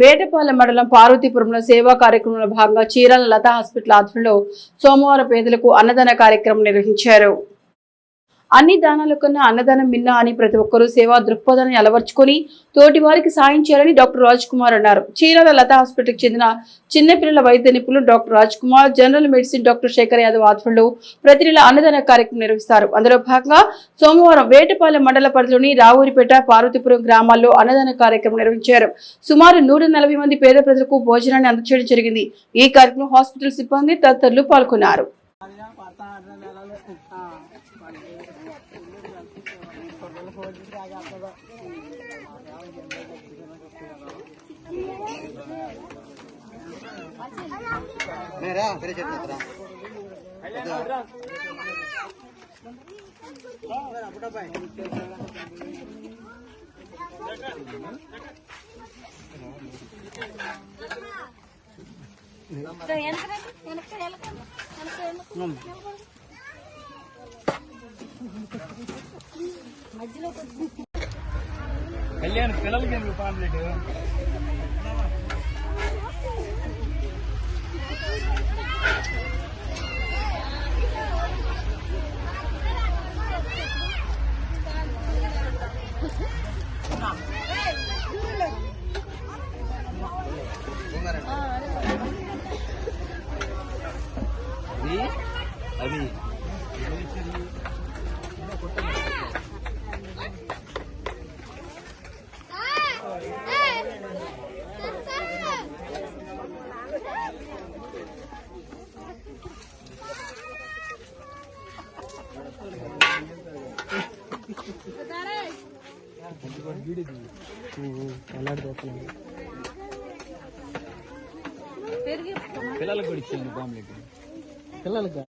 వేటపాలెం మండలం పార్వతీపురంలో సేవా కార్యక్రమంలో భాగంగా చీరాల లతా హాస్పిటల్ ఆధ్వర్యంలో సోమవారం పేదలకు అన్నదాన కార్యక్రమం నిర్వహించారు. అన్ని దానాల కన్నా అన్నదానం మిన్న అని ప్రతి ఒక్కరూ సేవా దృక్పథాన్ని అలవర్చుకొని తోటి వారికి సాయం చేయాలని డాక్టర్ రాజ్ కుమార్ అన్నారు. చీరాల లతా హాస్పిటల్కి చెందిన చిన్నపిల్లల వైద్య నిపుణులు doctor Raj Kumar, general medicine doctor Shekhar Yadav ఆధ్వర్యంలో ప్రతి నెల అన్నదాన కార్యక్రమం నిర్వహిస్తారు. అందులో భాగంగా సోమవారం వేటపాలెం మండల పరిధిలోని రావూరిపేట, పార్వతీపురం గ్రామాల్లో అన్నదాన కార్యక్రమం నిర్వహించారు. సుమారు 140 మంది పేద ప్రజలకు భోజనాన్ని అందజేయడం జరిగింది. ఈ కార్యక్రమం హాస్పిటల్ సిబ్బంది తదితరులు పాల్గొన్నారు. కళ్యాణ్ పిల్లలకి పాంప్లెట్ అది పిల్లలకు కూడా ఇచ్చింది పాంప్లెట్ పిల్లలకు